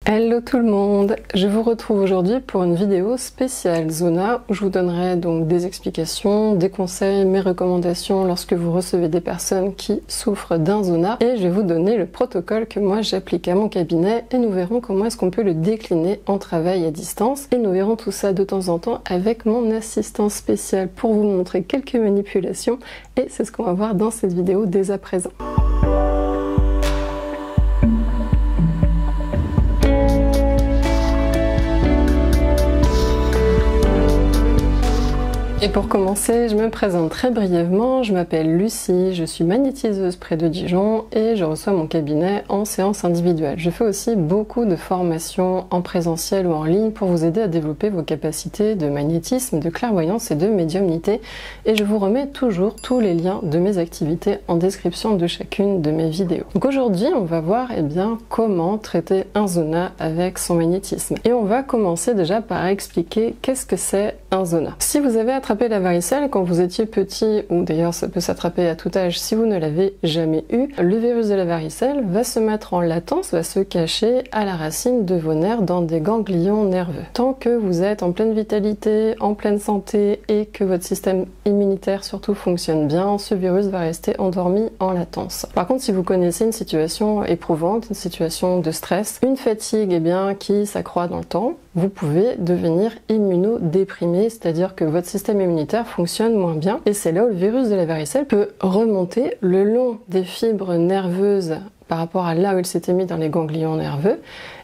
Hello tout le monde, je vous retrouve aujourd'hui pour une vidéo spéciale Zona où je vous donnerai donc des explications, des conseils, mes recommandations lorsque vous recevez des personnes qui souffrent d'un Zona et je vais vous donner le protocole que moi j'applique à mon cabinet et nous verrons comment est-ce qu'on peut le décliner en travail à distance et nous verrons tout ça de temps en temps avec mon assistant spécial pour vous montrer quelques manipulations et c'est ce qu'on va voir dans cette vidéo dès à présent. Et pour commencer, je me présente très brièvement, je m'appelle Lucie, je suis magnétiseuse près de Dijon et je reçois mon cabinet en séance individuelle. Je fais aussi beaucoup de formations en présentiel ou en ligne pour vous aider à développer vos capacités de magnétisme, de clairvoyance et de médiumnité et je vous remets toujours tous les liens de mes activités en description de chacune de mes vidéos. Donc aujourd'hui, on va voir comment traiter un Zona avec son magnétisme. Et on va commencer déjà par expliquer qu'est-ce que c'est un Zona. Si vous avez attrapé la varicelle quand vous étiez petit, ou d'ailleurs ça peut s'attraper à tout âge si vous ne l'avez jamais eu, le virus de la varicelle va se mettre en latence, va se cacher à la racine de vos nerfs dans des ganglions nerveux. Tant que vous êtes en pleine vitalité, en pleine santé et que votre système immunitaire surtout fonctionne bien, ce virus va rester endormi en latence. Par contre, si vous connaissez une situation éprouvante, une situation de stress, une fatigue qui s'accroît dans le temps, vous pouvez devenir immunodéprimé, c'est-à-dire que votre système immunitaire fonctionne moins bien et c'est là où le virus de la varicelle peut remonter le long des fibres nerveuses par rapport à là où il s'était mis dans les ganglions nerveux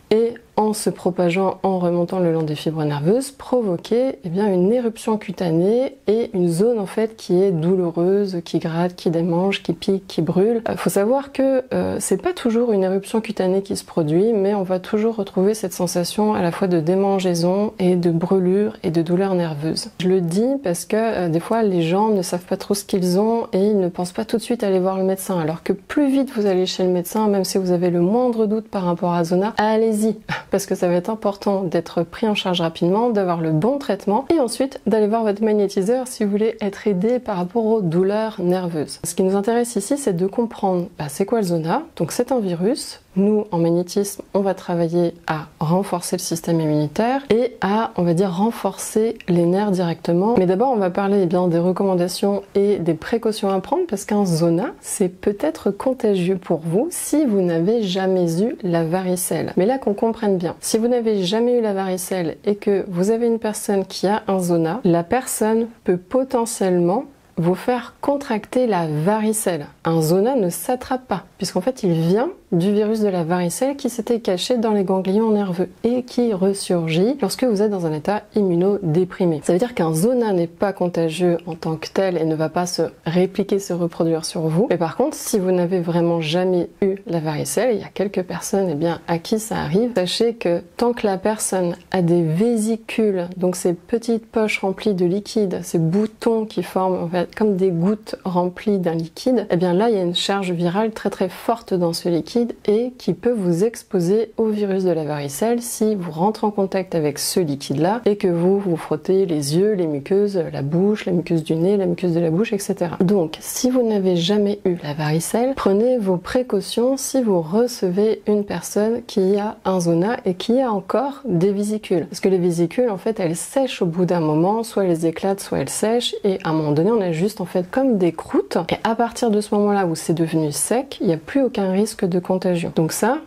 et en se propageant, en remontant le long des fibres nerveuses, provoquer une éruption cutanée et une zone en fait qui est douloureuse, qui gratte, qui démange, qui pique, qui brûle. Faut savoir que c'est pas toujours une éruption cutanée qui se produit, mais on va toujours retrouver cette sensation à la fois de démangeaison et de brûlure et de douleur nerveuse. Je le dis parce que des fois les gens ne savent pas trop ce qu'ils ont et ils ne pensent pas tout de suite aller voir le médecin, alors que plus vite vous allez chez le médecin, même si vous avez le moindre doute par rapport à Zona, allez-y, parce que ça va être important d'être pris en charge rapidement, d'avoir le bon traitement et ensuite d'aller voir votre magnétiseur si vous voulez être aidé par rapport aux douleurs nerveuses. Ce qui nous intéresse ici, c'est de comprendre c'est quoi le Zona. Donc c'est un virus. Nous, en magnétisme, on va travailler à renforcer le système immunitaire et à, on va dire, renforcer les nerfs directement. Mais d'abord, on va parler des recommandations et des précautions à prendre parce qu'un Zona, c'est peut-être contagieux pour vous si vous n'avez jamais eu la varicelle. Mais là, qu'on comprenne bien, si vous n'avez jamais eu la varicelle et que vous avez une personne qui a un Zona, la personne peut potentiellement vous faire contracter la varicelle. Un Zona ne s'attrape pas, puisqu'en fait il vient du virus de la varicelle qui s'était caché dans les ganglions nerveux et qui ressurgit lorsque vous êtes dans un état immunodéprimé. Ça veut dire qu'un Zona n'est pas contagieux en tant que tel et ne va pas se répliquer, se reproduire sur vous. Mais par contre, si vous n'avez vraiment jamais eu la varicelle, il y a quelques personnes à qui ça arrive, sachez que tant que la personne a des vésicules, donc ces petites poches remplies de liquide, ces boutons qui forment en fait comme des gouttes remplies d'un liquide, là il y a une charge virale très très forte dans ce liquide et qui peut vous exposer au virus de la varicelle si vous rentrez en contact avec ce liquide là et que vous vous frottez les yeux, les muqueuses, la bouche, la muqueuse du nez, la muqueuse de la bouche, etc. Donc si vous n'avez jamais eu la varicelle, prenez vos précautions si vous recevez une personne qui a un Zona et qui a encore des vésicules. Parce que les vésicules en fait elles sèchent au bout d'un moment, soit elles éclatent, soit elles sèchent et à un moment donné on a juste en fait comme des croûtes et à partir de ce moment là où c'est devenu sec, il n'y a plus aucun risque de contagion. Donc ça,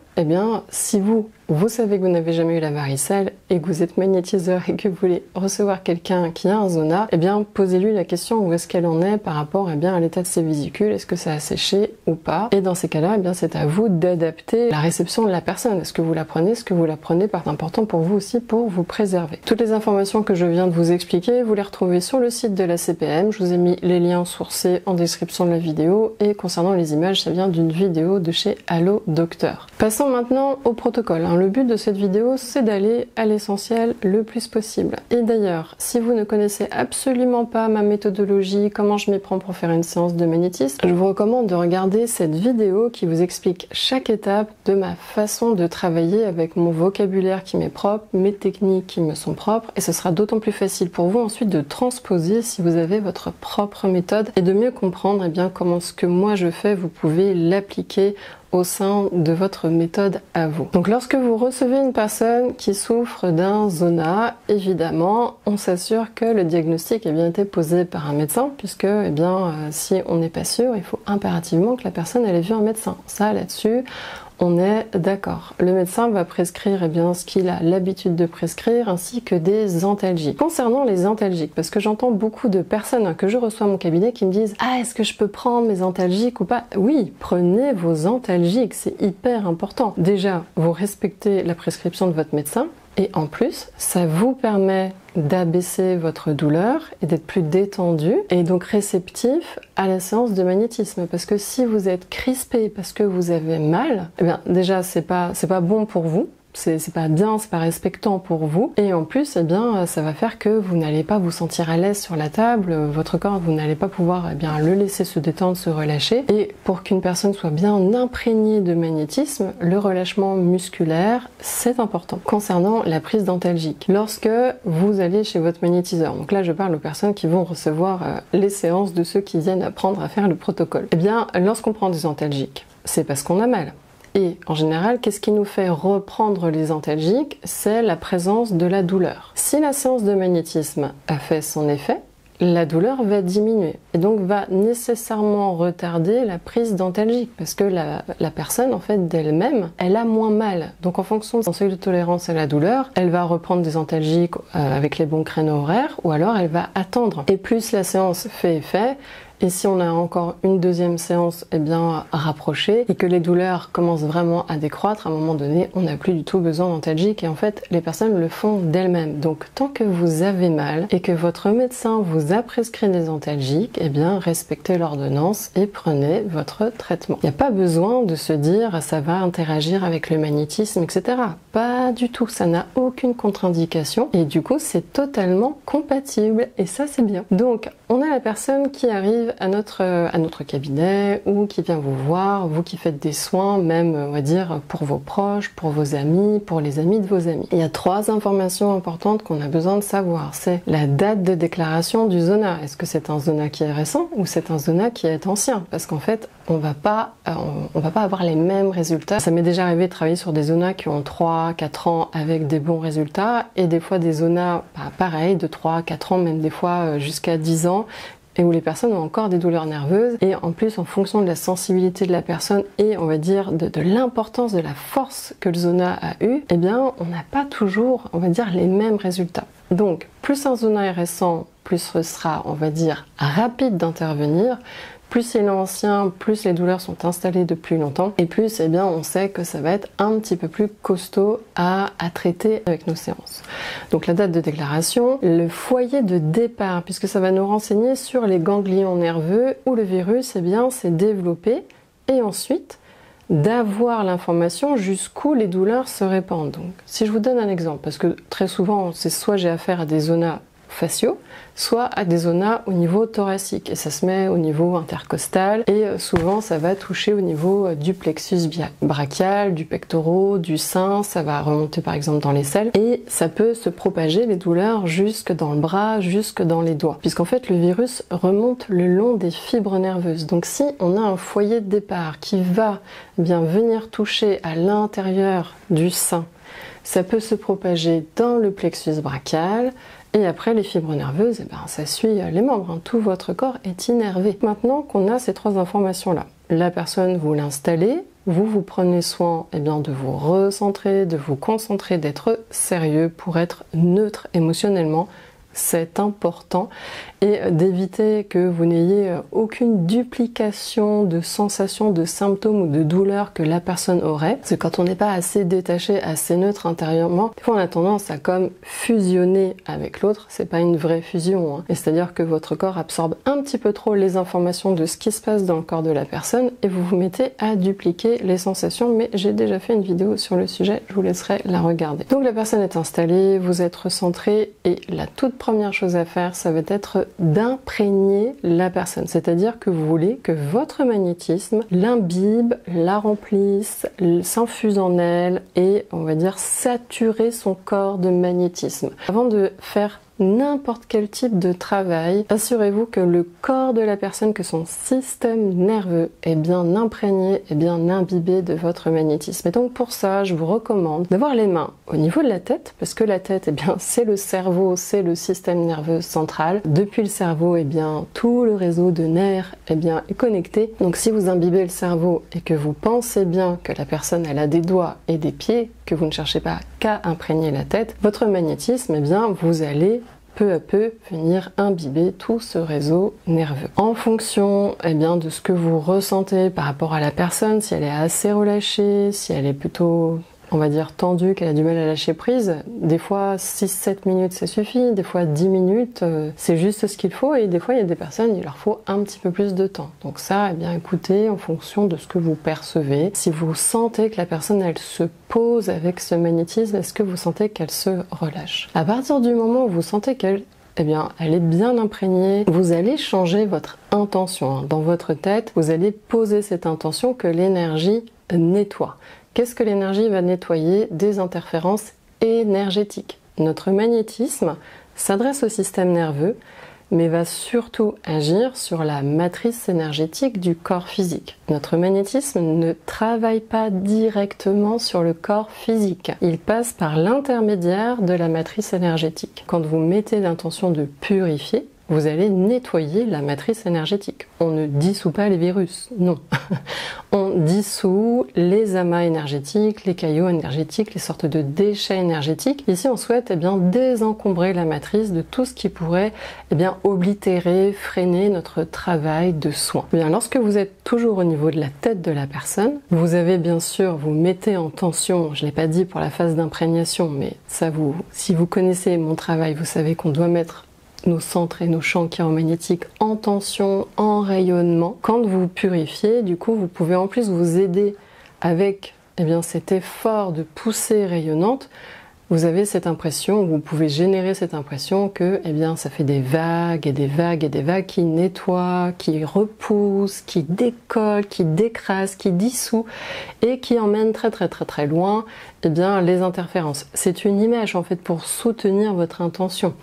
si vous savez que vous n'avez jamais eu la varicelle et que vous êtes magnétiseur et que vous voulez recevoir quelqu'un qui a un Zona, posez-lui la question où est-ce qu'elle en est par rapport à l'état de ses vésicules, est-ce que ça a séché ou pas. Et dans ces cas-là, c'est à vous d'adapter la réception de la personne. Est-ce que vous la prenez, est-ce que vous la prenez pas? C'est important pour vous aussi pour vous préserver. Toutes les informations que je viens de vous expliquer, vous les retrouvez sur le site de la CPM. Je vous ai mis les liens sourcés en description de la vidéo et concernant les images, ça vient d'une vidéo de chez Allo Docteur. Passons maintenant au protocole. Le but de cette vidéo, c'est d'aller à l'essentiel le plus possible. Et d'ailleurs, si vous ne connaissez absolument pas ma méthodologie, comment je m'y prends pour faire une séance de magnétisme, je vous recommande de regarder cette vidéo qui vous explique chaque étape de ma façon de travailler avec mon vocabulaire qui m'est propre, mes techniques qui me sont propres, et ce sera d'autant plus facile pour vous ensuite de transposer si vous avez votre propre méthode et de mieux comprendre comment ce que moi je fais, vous pouvez l'appliquer au sein de votre méthode à vous. Donc lorsque vous recevez une personne qui souffre d'un zona, évidemment, on s'assure que le diagnostic a bien été posé par un médecin, puisque eh bien, si on n'est pas sûr, il faut impérativement que la personne ait vu un médecin. Ça, là-dessus, on est d'accord. Le médecin va prescrire eh bien, ce qu'il a l'habitude de prescrire, ainsi que des antalgiques. Concernant les antalgiques, parce que j'entends beaucoup de personnes que je reçois à mon cabinet qui me disent « Ah, est-ce que je peux prendre mes antalgiques ou pas ?» Oui, prenez vos antalgiques, c'est hyper important. Déjà, vous respectez la prescription de votre médecin, et en plus, ça vous permet d'abaisser votre douleur et d'être plus détendu et donc réceptif à la séance de magnétisme. Parce que si vous êtes crispé parce que vous avez mal, eh bien déjà c'est pas bon pour vous. C'est pas bien, c'est pas respectant pour vous. Et en plus, eh bien, ça va faire que vous n'allez pas vous sentir à l'aise sur la table. Votre corps, vous n'allez pas pouvoir eh bien, le laisser se détendre, se relâcher. Et pour qu'une personne soit bien imprégnée de magnétisme, le relâchement musculaire, c'est important. Concernant la prise d'antalgique, lorsque vous allez chez votre magnétiseur, donc là je parle aux personnes qui vont recevoir les séances de ceux qui viennent apprendre à faire le protocole. Eh bien, lorsqu'on prend des antalgiques, c'est parce qu'on a mal. Et en général, qu'est-ce qui nous fait reprendre les antalgiques? C'est la présence de la douleur. Si la séance de magnétisme a fait son effet, la douleur va diminuer et donc va nécessairement retarder la prise d'antalgique parce que la personne en fait d'elle-même elle a moins mal, donc en fonction de son seuil de tolérance à la douleur elle va reprendre des antalgiques avec les bons créneaux horaires ou alors elle va attendre et plus la séance fait effet. Et si on a encore une deuxième séance eh bien, rapprochée et que les douleurs commencent vraiment à décroître, à un moment donné, on n'a plus du tout besoin d'antalgiques et en fait, les personnes le font d'elles-mêmes. Donc, tant que vous avez mal et que votre médecin vous a prescrit des antalgiques, eh bien, respectez l'ordonnance et prenez votre traitement. Il n'y a pas besoin de se dire ça va interagir avec le magnétisme, etc. Pas du tout, ça n'a aucune contre-indication et du coup, c'est totalement compatible et ça, c'est bien. Donc, on a la personne qui arrive à notre cabinet ou qui vient vous voir, vous qui faites des soins, même on va dire pour vos proches, pour vos amis, pour les amis de vos amis. Il y a 3 informations importantes qu'on a besoin de savoir. C'est la date de déclaration du zona. Est-ce que c'est un zona qui est récent ou c'est un zona qui est ancien? Parce qu'en fait, on va pas avoir les mêmes résultats. Ça m'est déjà arrivé de travailler sur des zonas qui ont 3-4 ans avec des bons résultats et des fois des zonas pareil de 3-4 ans, même des fois jusqu'à 10 ans et où les personnes ont encore des douleurs nerveuses et en plus en fonction de la sensibilité de la personne et on va dire de l'importance de la force que le zona a eu, eh bien on n'a pas toujours on va dire les mêmes résultats. Donc plus un zona est récent, plus ce sera on va dire rapide d'intervenir. Plus il est ancien, plus les douleurs sont installées depuis longtemps et plus eh bien, on sait que ça va être un petit peu plus costaud à traiter avec nos séances. Donc la date de déclaration, le foyer de départ, puisque ça va nous renseigner sur les ganglions nerveux où le virus eh bien, s'est développé et ensuite d'avoir l'information jusqu'où les douleurs se répandent. Donc, si je vous donne un exemple, parce que très souvent c'est soit j'ai affaire à des zonas faciaux, soit à des zonas au niveau thoracique et ça se met au niveau intercostal et souvent ça va toucher au niveau du plexus brachial, du pectoraux, du sein, ça va remonter par exemple dans l'aisselle et ça peut se propager les douleurs jusque dans le bras, jusque dans les doigts puisqu'en fait le virus remonte le long des fibres nerveuses. Donc si on a un foyer de départ qui va bien venir toucher à l'intérieur du sein, ça peut se propager dans le plexus brachial. Et après, les fibres nerveuses, eh ben, ça suit les membres. Hein. Tout votre corps est innervé. Maintenant qu'on a ces 3 informations-là, la personne, vous l'installez, vous prenez soin eh bien, de vous recentrer, de vous concentrer, d'être sérieux pour être neutre émotionnellement. C'est important et d'éviter que vous n'ayez aucune duplication de sensations, de symptômes ou de douleurs que la personne aurait. Parce que quand on n'est pas assez détaché, assez neutre intérieurement, des fois on a tendance à comme fusionner avec l'autre. C'est pas une vraie fusion. Hein. Et c'est-à-dire que votre corps absorbe un petit peu trop les informations de ce qui se passe dans le corps de la personne et vous vous mettez à dupliquer les sensations. Mais j'ai déjà fait une vidéo sur le sujet, je vous laisserai la regarder. Donc la personne est installée, vous êtes recentré et la toute première chose à faire, ça va être d'imprégner la personne. C'est-à-dire que vous voulez que votre magnétisme l'imbibe, la remplisse, s'infuse en elle et, on va dire, saturer son corps de magnétisme. Avant de faire n'importe quel type de travail, assurez-vous que le corps de la personne, que son système nerveux est bien imprégné, est bien imbibé de votre magnétisme. Et donc pour ça, je vous recommande d'avoir les mains au niveau de la tête, parce que la tête, eh bien, c'est le cerveau, c'est le système nerveux central. Depuis le cerveau, eh bien, tout le réseau de nerfs eh bien, est connecté. Donc si vous imbibez le cerveau et que vous pensez bien que la personne elle a des doigts et des pieds, que vous ne cherchez pas qu'à imprégner la tête, votre magnétisme, eh bien, vous allez peu à peu venir imbiber tout ce réseau nerveux. En fonction eh bien, de ce que vous ressentez par rapport à la personne, si elle est assez relâchée, si elle est plutôt, on va dire, tendue, qu'elle a du mal à lâcher prise, des fois 6-7 minutes ça suffit, des fois 10 minutes c'est juste ce qu'il faut, et des fois il y a des personnes, il leur faut un petit peu plus de temps. Donc ça, eh bien écoutez, en fonction de ce que vous percevez, si vous sentez que la personne elle se pose avec ce magnétisme, est-ce que vous sentez qu'elle se relâche? À partir du moment où vous sentez qu'elle eh bien, elle est bien imprégnée, vous allez changer votre intention. Dans votre tête, vous allez poser cette intention que l'énergie nettoie. Qu'est-ce que l'énergie va nettoyer? Des interférences énergétiques. Notre magnétisme s'adresse au système nerveux, mais va surtout agir sur la matrice énergétique du corps physique. Notre magnétisme ne travaille pas directement sur le corps physique. Il passe par l'intermédiaire de la matrice énergétique. Quand vous mettez l'intention de purifier, vous allez nettoyer la matrice énergétique. On ne dissout pas les virus, non. On dissout les amas énergétiques, les caillots énergétiques, les sortes de déchets énergétiques. Ici, on souhaite eh bien, désencombrer la matrice de tout ce qui pourrait eh bien, oblitérer, freiner notre travail de soin. Eh bien, lorsque vous êtes toujours au niveau de la tête de la personne, vous avez bien sûr, vous mettez en tension, je ne l'ai pas dit pour la phase d'imprégnation, mais ça si vous connaissez mon travail, vous savez qu'on doit mettre nos centres et nos champs chiromagnétiques en tension, en rayonnement. Quand vous purifiez, du coup, vous pouvez en plus vous aider avec eh bien, cet effort de poussée rayonnante. Vous avez cette impression, vous pouvez générer cette impression que eh bien, ça fait des vagues et des vagues et des vagues qui nettoient, qui repoussent, qui décollent, qui décrasent, qui dissouent et qui emmènent très très très très loin eh bien, les interférences. C'est une image en fait pour soutenir votre intention.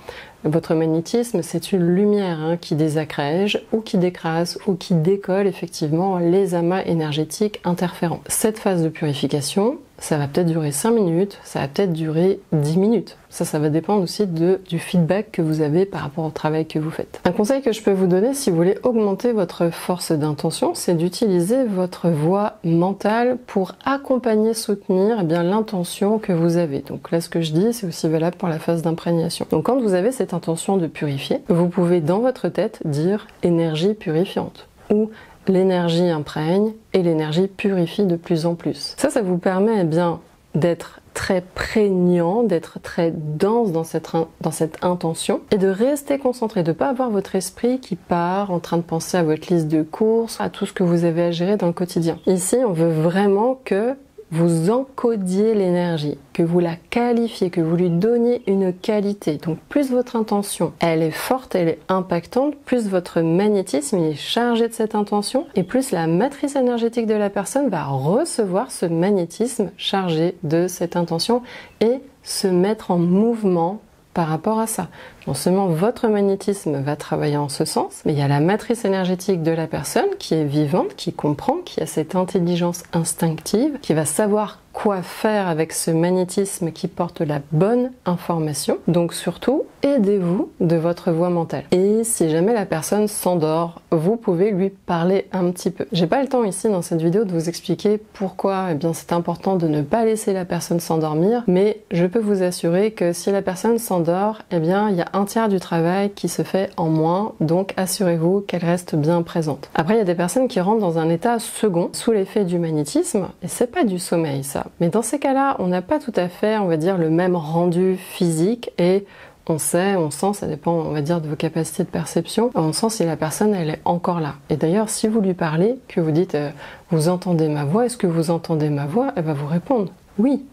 Votre magnétisme, c'est une lumière qui désagrège ou qui décrase ou qui décolle effectivement les amas énergétiques interférents. Cette phase de purification, ça va peut-être durer 5 minutes, ça va peut-être durer 10 minutes. Ça va dépendre aussi du feedback que vous avez par rapport au travail que vous faites. Un conseil que je peux vous donner si vous voulez augmenter votre force d'intention, c'est d'utiliser votre voix mentale pour accompagner, soutenir eh bien, l'intention que vous avez. Donc là, ce que je dis, c'est aussi valable pour la phase d'imprégnation. Donc quand vous avez cette intention de purifier, vous pouvez dans votre tête dire « énergie purifiante » ou l'énergie imprègne et l'énergie purifie de plus en plus. Ça vous permet eh bien d'être très prégnant, d'être très dense dans cette intention et de rester concentré, de ne pas avoir votre esprit qui part en train de penser à votre liste de courses, à tout ce que vous avez à gérer dans le quotidien. Ici, on veut vraiment que vous encodiez l'énergie, que vous la qualifiez, que vous lui donniez une qualité. Donc plus votre intention, elle est forte, elle est impactante, plus votre magnétisme il est chargé de cette intention, et plus la matrice énergétique de la personne va recevoir ce magnétisme chargé de cette intention et se mettre en mouvement par rapport à ça. Non seulement votre magnétisme va travailler en ce sens, mais il y a la matrice énergétique de la personne qui est vivante, qui comprend, qui a cette intelligence instinctive, qui va savoir quoi faire avec ce magnétisme qui porte la bonne information. Donc surtout, aidez-vous de votre voix mentale. Et si jamais la personne s'endort, vous pouvez lui parler un petit peu. J'ai pas le temps ici dans cette vidéo de vous expliquer pourquoi eh bien, c'est important de ne pas laisser la personne s'endormir, mais je peux vous assurer que si la personne s'endort, eh bien il y a un tiers du travail qui se fait en moins, donc assurez-vous qu'elle reste bien présente. Après, il y a des personnes qui rentrent dans un état second, sous l'effet du magnétisme, et c'est pas du sommeil ça. Mais dans ces cas-là, on n'a pas tout à fait, on va dire, le même rendu physique et on sait, on sent, ça dépend, on va dire, de vos capacités de perception, on sent si la personne, elle est encore là. Et d'ailleurs, si vous lui parlez, que vous dites « vous entendez ma voix, est-ce que vous entendez ma voix ?» Elle va vous répondre « oui ».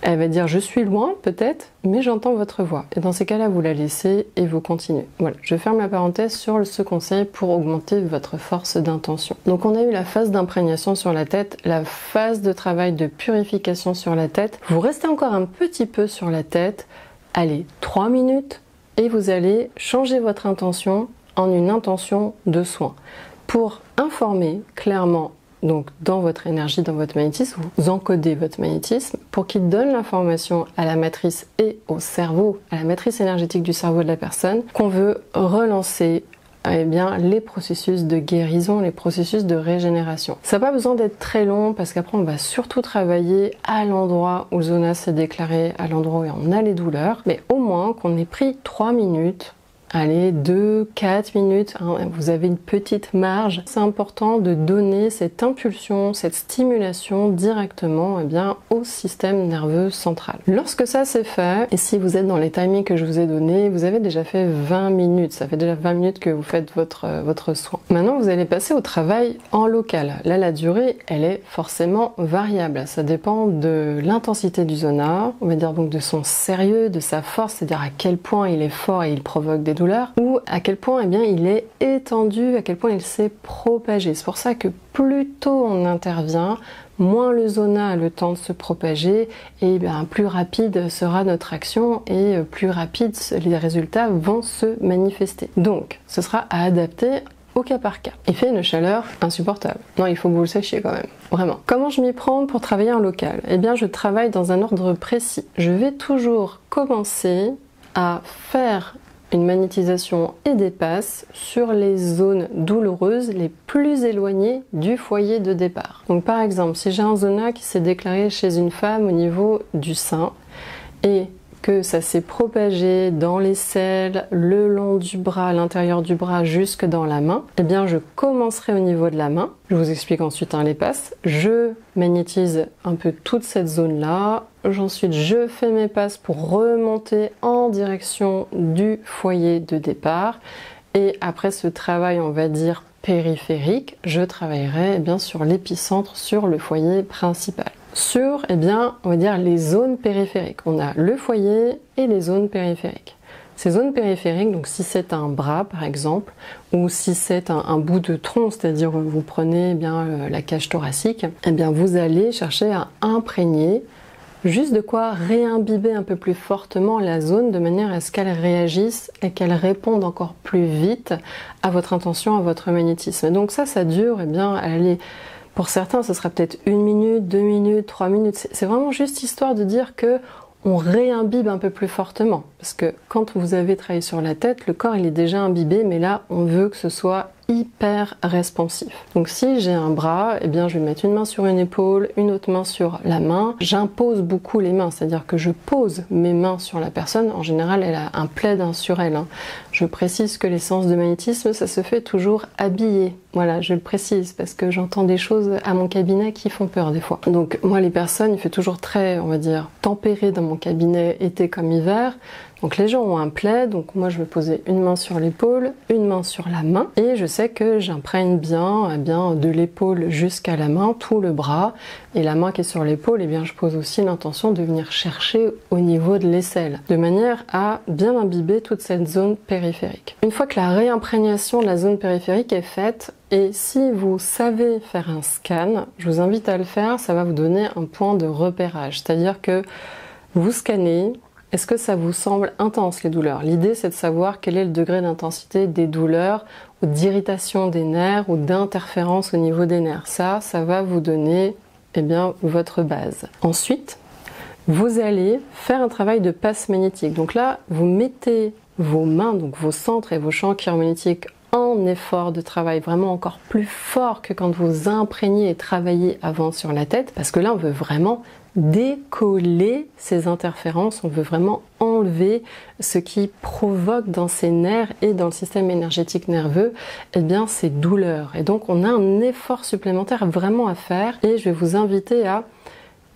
Elle va dire « je suis loin, peut-être, mais j'entends votre voix ». Et dans ces cas-là, vous la laissez et vous continuez. Voilà, je ferme la parenthèse sur ce conseil pour augmenter votre force d'intention. Donc on a eu la phase d'imprégnation sur la tête, la phase de travail de purification sur la tête. Vous restez encore un petit peu sur la tête. Allez, 3 minutes, et vous allez changer votre intention en une intention de soin pour informer clairement donc dans votre énergie, dans votre magnétisme, vous encodez votre magnétisme pour qu'il donne l'information à la matrice et au cerveau, à la matrice énergétique du cerveau de la personne, qu'on veut relancer les processus de guérison, les processus de régénération. Ça n'a pas besoin d'être très long parce qu'après on va surtout travailler à l'endroit où le zona s'est déclaré, à l'endroit où on a les douleurs, mais au moins qu'on ait pris 3 minutes. Allez, 2-4 minutes, hein, vous avez une petite marge. C'est important de donner cette impulsion, cette stimulation directement au système nerveux central. Lorsque ça c'est fait, et si vous êtes dans les timings que je vous ai donnés, vous avez déjà fait 20 minutes. Ça fait déjà 20 minutes que vous faites votre soin. Maintenant, vous allez passer au travail en local. Là, la durée, elle est forcément variable. Ça dépend de l'intensité du zona, on va dire donc de son sérieux, de sa force, c'est-à-dire à quel point il est fort et il provoque des douleurs, ou à quel point il est étendu, à quel point il s'est propagé. C'est pour ça que plus tôt on intervient, moins le zona a le temps de se propager et plus rapide sera notre action et plus rapide les résultats vont se manifester. Donc ce sera à adapter au cas par cas. Il fait une chaleur insupportable. Non, il faut que vous le sachiez quand même. Vraiment. Comment je m'y prends pour travailler en local? Eh bien, je travaille dans un ordre précis. Je vais toujours commencer à faire une magnétisation et des passes sur les zones douloureuses les plus éloignées du foyer de départ. Donc par exemple, si j'ai un zona qui s'est déclaré chez une femme au niveau du sein et que ça s'est propagé dans les selles, le long du bras, à l'intérieur du bras, jusque dans la main, eh bien je commencerai au niveau de la main. Je vous explique ensuite les passes. Je magnétise un peu toute cette zone-là. Ensuite, je fais mes passes pour remonter en direction du foyer de départ. Et après ce travail, on va dire périphérique, je travaillerai sur l'épicentre, sur le foyer principal. Sur, on va dire les zones périphériques. On a le foyer et les zones périphériques. Ces zones périphériques, donc si c'est un bras par exemple, ou si c'est un bout de tronc, c'est-à-dire vous prenez la cage thoracique, vous allez chercher à imprégner juste de quoi réimbiber un peu plus fortement la zone de manière à ce qu'elle réagisse et qu'elle réponde encore plus vite à votre intention, à votre magnétisme. Et donc ça dure, allez, pour certains, ce sera peut-être 1 minute, 2 minutes, 3 minutes. C'est vraiment juste histoire de dire que on réimbibe un peu plus fortement. Parce que quand vous avez travaillé sur la tête, le corps il est déjà imbibé, mais là, on veut que ce soit hyper responsif. Donc si j'ai un bras, je vais mettre une main sur une épaule, une autre main sur la main. J'impose beaucoup les mains, c'est-à-dire que je pose mes mains sur la personne. En général, elle a un plaid sur elle. Je précise que les séances de magnétisme, ça se fait toujours habillé. Voilà, je le précise parce que j'entends des choses à mon cabinet qui font peur des fois. Donc moi, les personnes, il fait toujours très, on va dire, tempéré dans mon cabinet, été comme hiver. Donc les gens ont un plaid, donc moi je vais poser une main sur l'épaule, une main sur la main, et je sais que j'imprègne bien de l'épaule jusqu'à la main, tout le bras, et la main qui est sur l'épaule, je pose aussi l'intention de venir chercher au niveau de l'aisselle, de manière à bien imbiber toute cette zone périphérique. Une fois que la réimprégnation de la zone périphérique est faite, et si vous savez faire un scan, je vous invite à le faire, ça va vous donner un point de repérage, c'est-à-dire que vous scannez. Est-ce que ça vous semble intense les douleurs? L'idée c'est de savoir quel est le degré d'intensité des douleurs ou d'irritation des nerfs ou d'interférence au niveau des nerfs. Ça va vous donner votre base. Ensuite, vous allez faire un travail de passe magnétique. Donc là, vous mettez vos mains, donc vos centres et vos champs chiroménétiques en effort de travail vraiment encore plus fort que quand vous imprégnez et travaillez avant sur la tête, parce que là on veut vraiment décoller ces interférences, on veut vraiment enlever ce qui provoque dans ces nerfs et dans le système énergétique nerveux ces douleurs. Et donc on a un effort supplémentaire vraiment à faire, et je vais vous inviter à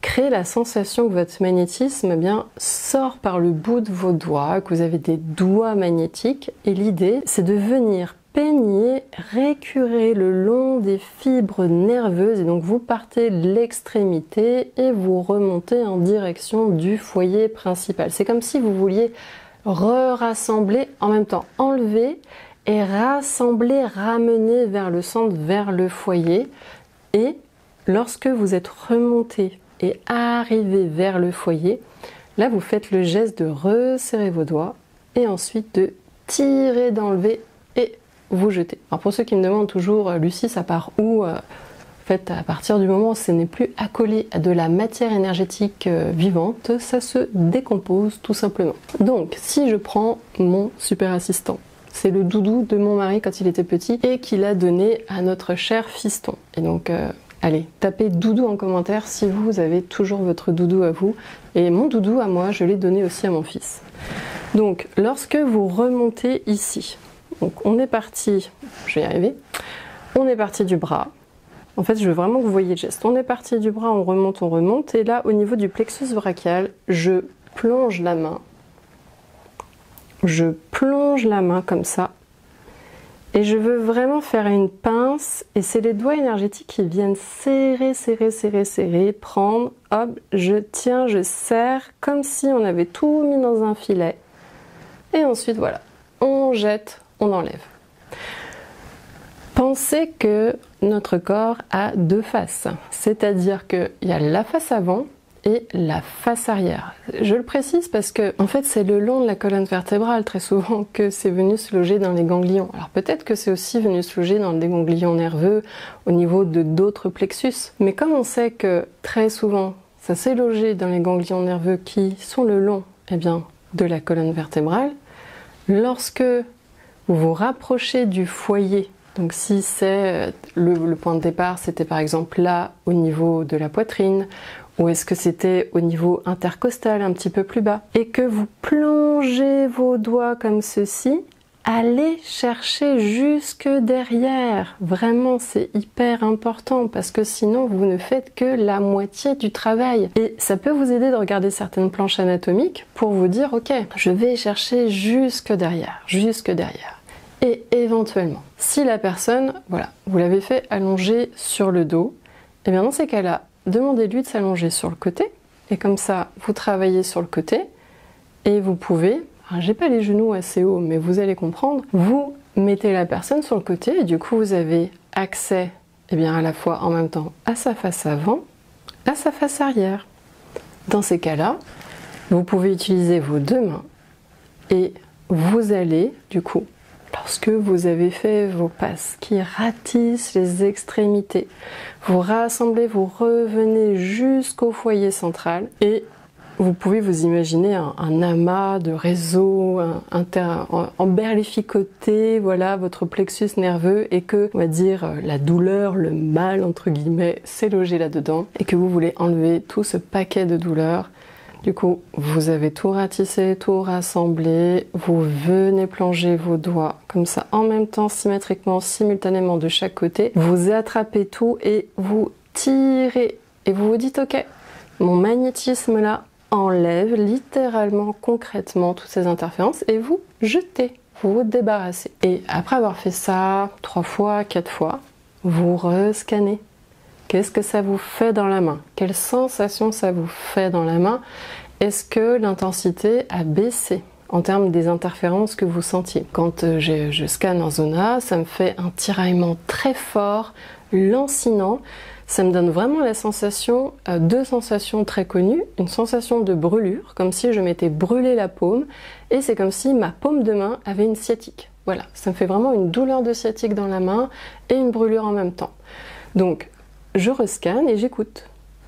créer la sensation que votre magnétisme sort par le bout de vos doigts, que vous avez des doigts magnétiques, et l'idée c'est de venir peigner, récurer le long des fibres nerveuses, et donc vous partez de l'extrémité et vous remontez en direction du foyer principal. C'est comme si vous vouliez rassembler, en même temps enlever et rassembler, ramener vers le centre, vers le foyer. Et lorsque vous êtes remonté et arrivé vers le foyer, là vous faites le geste de resserrer vos doigts et ensuite de tirer, d'enlever et vous jeter. Alors pour ceux qui me demandent toujours, Lucie, ça part où? En fait, à partir du moment où ce n'est plus accolé à de la matière énergétique vivante, ça se décompose tout simplement. Donc, si je prends mon super assistant, c'est le doudou de mon mari quand il était petit et qu'il a donné à notre cher fiston. Et donc, allez, tapez doudou en commentaire si vous avez toujours votre doudou à vous. Et mon doudou à moi, je l'ai donné aussi à mon fils. Donc, lorsque vous remontez ici, donc on est parti, je vais y arriver, on est parti du bras. En fait, je veux vraiment que vous voyez le geste. On est parti du bras, on remonte, et là, au niveau du plexus brachial, je plonge la main. Je plonge la main comme ça. Et je veux vraiment faire une pince, et c'est les doigts énergétiques qui viennent serrer, serrer, serrer, serrer, prendre, hop, je tiens, je serre, comme si on avait tout mis dans un filet. Et ensuite, voilà, on jette, on enlève. Pensez que notre corps a deux faces, c'est-à-dire qu'il y a la face avant et la face arrière. Je le précise parce que en fait c'est le long de la colonne vertébrale très souvent que c'est venu se loger dans les ganglions. Alors peut-être que c'est aussi venu se loger dans des ganglions nerveux au niveau de d'autres plexus, mais comme on sait que très souvent ça s'est logé dans les ganglions nerveux qui sont le long de la colonne vertébrale, lorsque vous vous rapprochez du foyer, donc si c'est le point de départ, c'était par exemple là au niveau de la poitrine, ou est-ce que c'était au niveau intercostal un petit peu plus bas, et que vous plongez vos doigts comme ceci, allez chercher jusque derrière. Vraiment, c'est hyper important parce que sinon vous ne faites que la moitié du travail. Et ça peut vous aider de regarder certaines planches anatomiques pour vous dire ok, je vais chercher jusque derrière, jusque derrière. Et éventuellement, si la personne, voilà, vous l'avez fait allonger sur le dos, et bien dans ces cas-là, demandez-lui de s'allonger sur le côté, et comme ça, vous travaillez sur le côté, et vous pouvez, j'ai pas les genoux assez hauts, mais vous allez comprendre, vous mettez la personne sur le côté, et du coup, vous avez accès, à la fois en même temps à sa face avant, à sa face arrière. Dans ces cas-là, vous pouvez utiliser vos deux mains, et vous allez, du coup, lorsque vous avez fait vos passes qui ratissent les extrémités, vous rassemblez, vous revenez jusqu'au foyer central et vous pouvez vous imaginer un amas de réseaux emberlificoté, voilà, votre plexus nerveux, et que, on va dire, la douleur, le mal, entre guillemets, s'est logé là-dedans et que vous voulez enlever tout ce paquet de douleurs. Du coup, vous avez tout ratissé, tout rassemblé, vous venez plonger vos doigts comme ça en même temps, symétriquement, simultanément de chaque côté. Vous attrapez tout et vous tirez. Et vous vous dites, ok, mon magnétisme là enlève littéralement, concrètement toutes ces interférences et vous jetez, vous vous débarrassez. Et après avoir fait ça 3 fois, 4 fois, vous rescannez. Qu'est-ce que ça vous fait dans la main? Quelle sensation ça vous fait dans la main? Est-ce que l'intensité a baissé en termes des interférences que vous sentiez? Quand je scanne en zona, ça me fait un tiraillement très fort, lancinant. Ça me donne vraiment la sensation, deux sensations très connues. Une sensation de brûlure, comme si je m'étais brûlé la paume, et c'est comme si ma paume de main avait une sciatique. Voilà, ça me fait vraiment une douleur de sciatique dans la main et une brûlure en même temps. Donc, je rescanne et j'écoute.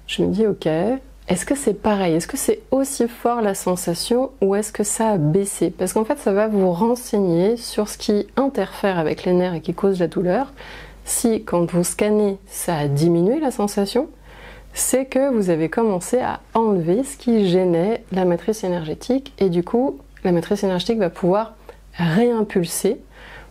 Je me dis, ok, est-ce que c'est pareil? Est-ce que c'est aussi fort la sensation ou est-ce que ça a baissé? Parce qu'en fait, ça va vous renseigner sur ce qui interfère avec les nerfs et qui cause la douleur. Si, quand vous scannez, ça a diminué la sensation, c'est que vous avez commencé à enlever ce qui gênait la matrice énergétique et du coup, la matrice énergétique va pouvoir réimpulser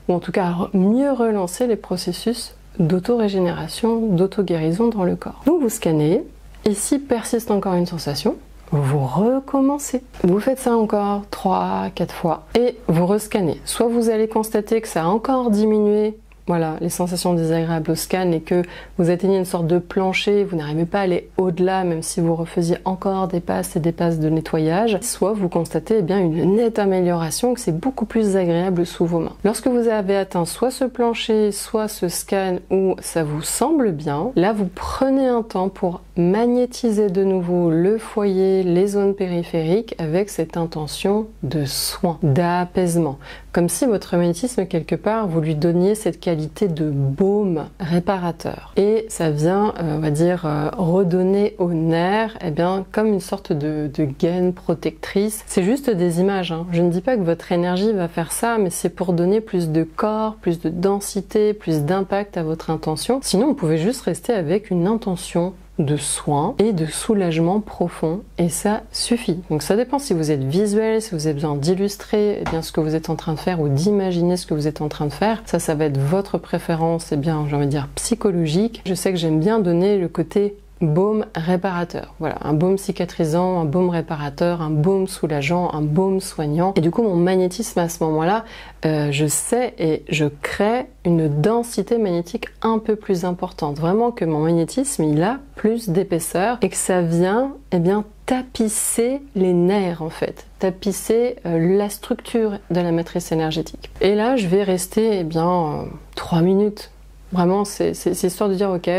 ou en tout cas mieux relancer les processus d'auto-régénération, d'auto-guérison dans le corps. Donc vous scannez, et si persiste encore une sensation, vous recommencez. Vous faites ça encore 3, 4 fois, et vous rescannez. Soit vous allez constater que ça a encore diminué, voilà, les sensations désagréables au scan et que vous atteignez une sorte de plancher, vous n'arrivez pas à aller au-delà même si vous refaisiez encore des passes et des passes de nettoyage, soit vous constatez bien une nette amélioration, que c'est beaucoup plus agréable sous vos mains. Lorsque vous avez atteint soit ce plancher, soit ce scan où ça vous semble bien, là vous prenez un temps pour magnétiser de nouveau le foyer, les zones périphériques avec cette intention de soin, d'apaisement. Comme si votre magnétisme, quelque part, vous lui donniez cette qualité de baume réparateur. Et ça vient, on va dire, redonner au nerf, eh bien, comme une sorte de gaine protectrice. C'est juste des images, hein. Je ne dis pas que votre énergie va faire ça, mais c'est pour donner plus de corps, plus de densité, plus d'impact à votre intention. Sinon, vous pouvez juste rester avec une intention de soin et de soulagement profond, et ça suffit. Donc ça dépend si vous êtes visuel, si vous avez besoin d'illustrer eh bien ce que vous êtes en train de faire ou d'imaginer ce que vous êtes en train de faire. Ça va être votre préférence, eh bien j'ai envie de dire psychologique. Je sais que j'aime bien donner le côté baume réparateur. Voilà, un baume cicatrisant, un baume réparateur, un baume soulageant, un baume soignant. Et du coup, mon magnétisme à ce moment-là, je sais et je crée une densité magnétique un peu plus importante. Vraiment que mon magnétisme, il a plus d'épaisseur et que ça vient, eh bien, tapisser les nerfs en fait, tapisser la structure de la matrice énergétique. Et là, je vais rester, eh bien, 3 minutes. Vraiment, c'est histoire de dire, ok,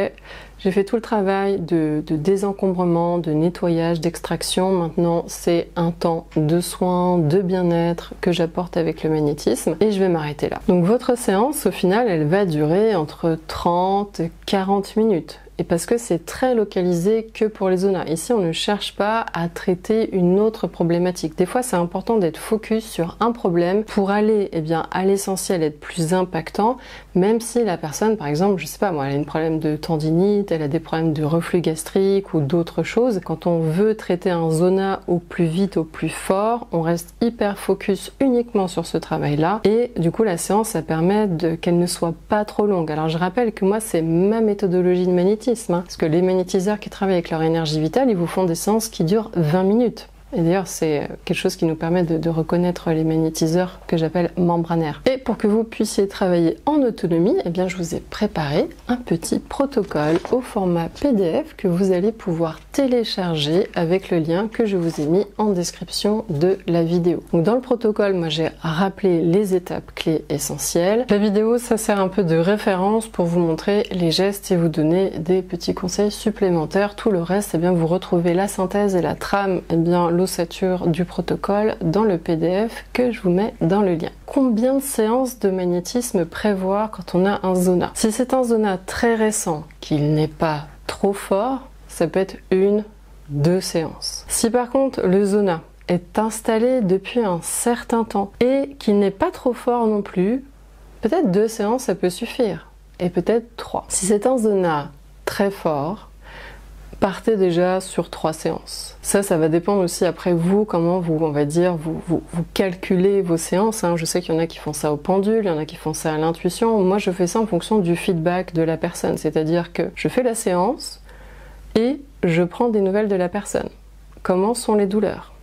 j'ai fait tout le travail de désencombrement, de nettoyage, d'extraction. Maintenant, c'est un temps de soin, de bien-être que j'apporte avec le magnétisme et je vais m'arrêter là. Donc votre séance, au final, elle va durer entre 30 et 40 minutes. Et parce que c'est très localisé que pour les zonas. Ici, on ne cherche pas à traiter une autre problématique. Des fois, c'est important d'être focus sur un problème pour aller eh bien, à l'essentiel, être plus impactant, même si la personne, par exemple, je sais pas moi, elle a un problème de tendinite, elle a des problèmes de reflux gastrique ou d'autres choses. Quand on veut traiter un zona au plus vite, au plus fort, on reste hyper focus uniquement sur ce travail-là. Et du coup, la séance, ça permet qu'elle ne soit pas trop longue. Alors, je rappelle que moi, c'est ma méthodologie de magnétisme. Parce que les magnétiseurs qui travaillent avec leur énergie vitale, ils vous font des séances qui durent 20 minutes. Et d'ailleurs, c'est quelque chose qui nous permet de reconnaître les magnétiseurs que j'appelle membranaires. Et pour que vous puissiez travailler en autonomie, eh bien, je vous ai préparé un petit protocole au format PDF que vous allez pouvoir télécharger avec le lien que je vous ai mis en description de la vidéo. Donc, dans le protocole, moi, j'ai rappelé les étapes clés essentielles. La vidéo, ça sert un peu de référence pour vous montrer les gestes et vous donner des petits conseils supplémentaires. Tout le reste, eh bien, vous retrouvez la synthèse et la trame, eh bien, l'ossature du protocole dans le PDF que je vous mets dans le lien. Combien de séances de magnétisme prévoir quand on a un zona? Si c'est un zona très récent, qu'il n'est pas trop fort, ça peut être 1-2 séances. Si par contre le zona est installé depuis un certain temps et qu'il n'est pas trop fort non plus, peut-être 2 séances ça peut suffire, et peut-être 3. Si c'est un zona très fort, partez déjà sur 3 séances. Ça va dépendre aussi après vous, comment vous, on va dire, vous calculez vos séances. Hein. Je sais qu'il y en a qui font ça au pendule, il y en a qui font ça à l'intuition. Moi, je fais ça en fonction du feedback de la personne. C'est-à-dire que je fais la séance et je prends des nouvelles de la personne. Comment sont les douleurs?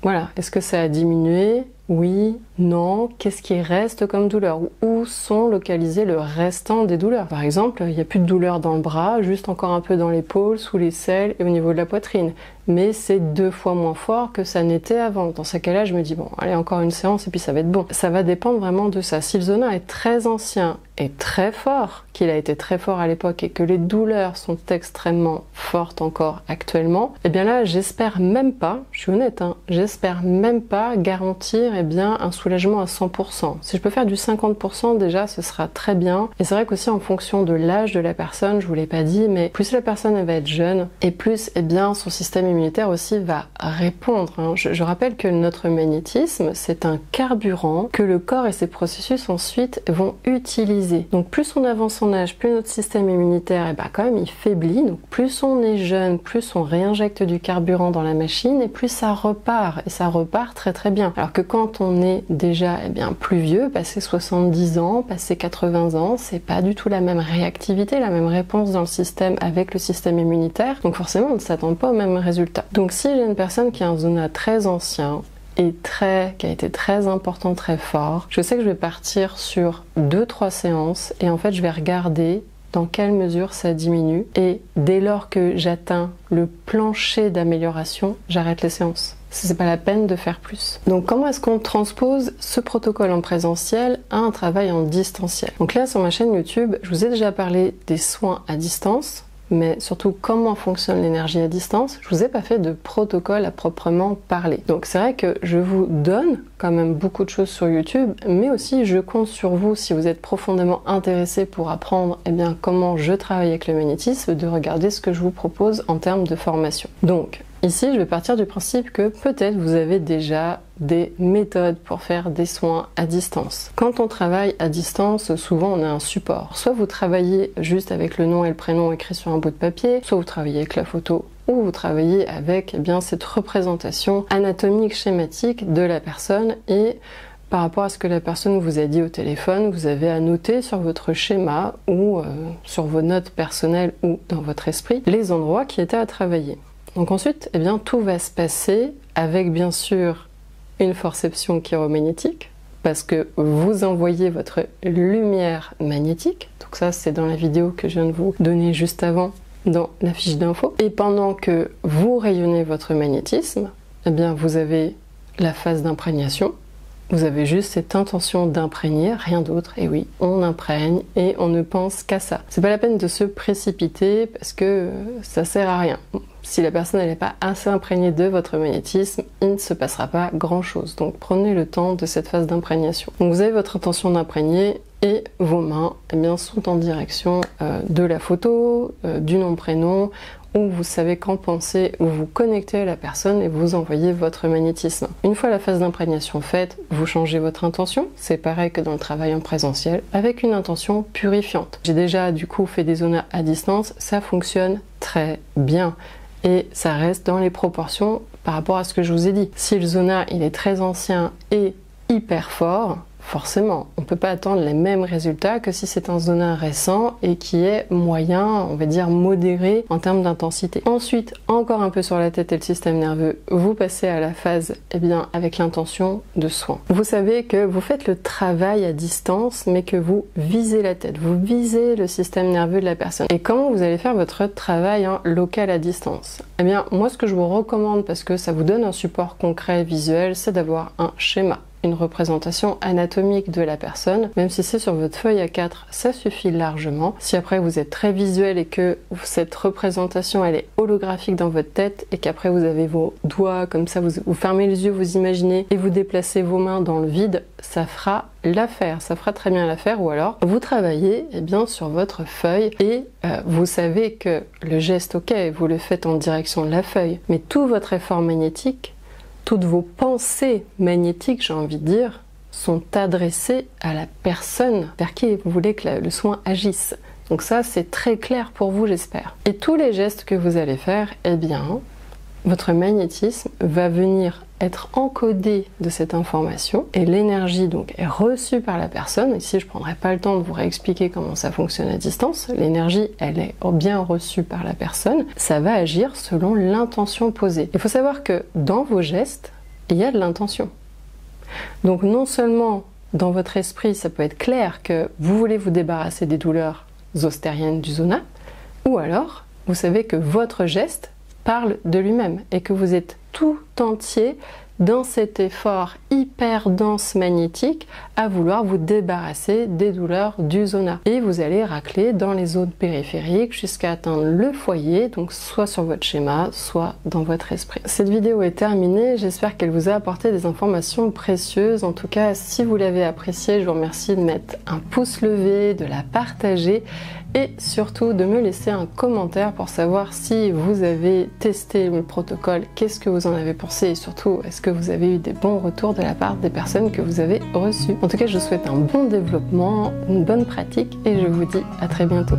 Voilà. Est-ce que ça a diminué? Oui, non, qu'est-ce qui reste comme douleur? Où sont localisées le restant des douleurs? Par exemple, il n'y a plus de douleur dans le bras, juste encore un peu dans l'épaule, sous l'aisselle et au niveau de la poitrine. Mais c'est 2 fois moins fort que ça n'était avant. Dans ce cas-là, je me dis, bon, allez, encore une séance et puis ça va être bon. Ça va dépendre vraiment de ça. Si le zona est très ancien et très fort, qu'il a été très fort à l'époque et que les douleurs sont extrêmement fortes encore actuellement, eh bien là, j'espère même pas, je suis honnête, hein, j'espère même pas garantir eh bien, un soulagement à 100%. Si je peux faire du 50% déjà, ce sera très bien. Et c'est vrai qu'aussi en fonction de l'âge de la personne, je vous l'ai pas dit, mais plus la personne elle va être jeune et plus eh bien, son système immunitaire aussi va répondre. Hein. Je rappelle que notre magnétisme, c'est un carburant que le corps et ses processus ensuite vont utiliser. Donc plus on avance en âge, plus notre système immunitaire, eh ben, quand même, il faiblit. Donc plus on est jeune, plus on réinjecte du carburant dans la machine et plus ça repart. Et ça repart très très bien. Alors que quand on est déjà eh bien, plus vieux, passé 70 ans, passé 80 ans, c'est pas du tout la même réactivité, la même réponse dans le système avec le système immunitaire. Donc forcément, on ne s'attend pas au même résultat. Donc si j'ai une personne qui a un zona très ancien qui a été très important, très fort. Je sais que je vais partir sur 2-3 séances et en fait je vais regarder dans quelle mesure ça diminue et dès lors que j'atteins le plancher d'amélioration, j'arrête les séances. C'est pas la peine de faire plus. Donc comment est-ce qu'on transpose ce protocole en présentiel à un travail en distanciel? Donc là sur ma chaîne YouTube, je vous ai déjà parlé des soins à distance, mais surtout comment fonctionne l'énergie à distance. Je vous ai pas fait de protocole à proprement parler. Donc c'est vrai que je vous donne quand même beaucoup de choses sur YouTube, mais aussi je compte sur vous, si vous êtes profondément intéressé pour apprendre comment je travaille avec le magnétisme, de regarder ce que je vous propose en termes de formation. Donc ici, je vais partir du principe que peut-être vous avez déjà des méthodes pour faire des soins à distance. Quand on travaille à distance, souvent on a un support. Soit vous travaillez juste avec le nom et le prénom écrit sur un bout de papier, soit vous travaillez avec la photo, ou vous travaillez avec cette représentation anatomique, schématique de la personne et par rapport à ce que la personne vous a dit au téléphone, vous avez à noter sur votre schéma ou sur vos notes personnelles ou dans votre esprit les endroits qui étaient à travailler. Donc ensuite, tout va se passer avec bien sûr une forception chiromagnétique, parce que vous envoyez votre lumière magnétique. Donc ça, c'est dans la vidéo que je viens de vous donner juste avant, dans la fiche d'info. Et pendant que vous rayonnez votre magnétisme, vous avez la phase d'imprégnation. Vous avez juste cette intention d'imprégner, rien d'autre. Et oui, on imprègne et on ne pense qu'à ça. C'est pas la peine de se précipiter parce que ça sert à rien. Si la personne n'est pas assez imprégnée de votre magnétisme, il ne se passera pas grand-chose. Donc prenez le temps de cette phase d'imprégnation. Donc vous avez votre intention d'imprégner et vos mains sont en direction de la photo, du nom-prénom, où vous savez qu'en penser, vous vous connectez à la personne et vous envoyez votre magnétisme. Une fois la phase d'imprégnation faite, vous changez votre intention. C'est pareil que dans le travail en présentiel, avec une intention purifiante. J'ai déjà du coup fait des zonas à distance, ça fonctionne très bien. Et ça reste dans les proportions par rapport à ce que je vous ai dit. Si le zona il est très ancien et hyper fort, forcément, on ne peut pas attendre les mêmes résultats que si c'est un zona récent et qui est moyen, on va dire modéré en termes d'intensité. Ensuite, encore un peu sur la tête et le système nerveux, vous passez à la phase avec l'intention de soin. Vous savez que vous faites le travail à distance, mais que vous visez la tête, vous visez le système nerveux de la personne. Et comment vous allez faire votre travail local à distance? Moi, ce que je vous recommande, parce que ça vous donne un support concret visuel, c'est d'avoir un schéma, une représentation anatomique de la personne. Même si c'est sur votre feuille A4, ça suffit largement. Si après vous êtes très visuel et que cette représentation elle est holographique dans votre tête et qu'après vous avez vos doigts comme ça, vous fermez les yeux, vous imaginez et vous déplacez vos mains dans le vide, ça fera l'affaire, ça fera très bien l'affaire. Ou alors vous travaillez sur votre feuille et vous savez que le geste, ok, vous le faites en direction de la feuille, mais tout votre effort magnétique, toutes vos pensées magnétiques, j'ai envie de dire, sont adressées à la personne vers qui vous voulez que le soin agisse. Donc ça, c'est très clair pour vous, j'espère. Et tous les gestes que vous allez faire, votre magnétisme va venir être encodé de cette information et l'énergie donc est reçue par la personne. Ici, je ne prendrai pas le temps de vous réexpliquer comment ça fonctionne à distance. L'énergie, elle est bien reçue par la personne. Ça va agir selon l'intention posée. Il faut savoir que dans vos gestes, il y a de l'intention. Donc non seulement dans votre esprit, ça peut être clair que vous voulez vous débarrasser des douleurs zostériennes du zona, ou alors vous savez que votre geste parle de lui-même et que vous êtes tout entier dans cet effort hyper dense magnétique à vouloir vous débarrasser des douleurs du zona. Et vous allez racler dans les zones périphériques jusqu'à atteindre le foyer, donc soit sur votre schéma, soit dans votre esprit. Cette vidéo est terminée, j'espère qu'elle vous a apporté des informations précieuses. En tout cas, si vous l'avez appréciée, je vous remercie de mettre un pouce levé, de la partager et surtout de me laisser un commentaire pour savoir si vous avez testé le protocole, qu'est-ce que vous en avez pensé et surtout est-ce que vous avez eu des bons retours de la part des personnes que vous avez reçues. En tout cas, je vous souhaite un bon développement, une bonne pratique et je vous dis à très bientôt.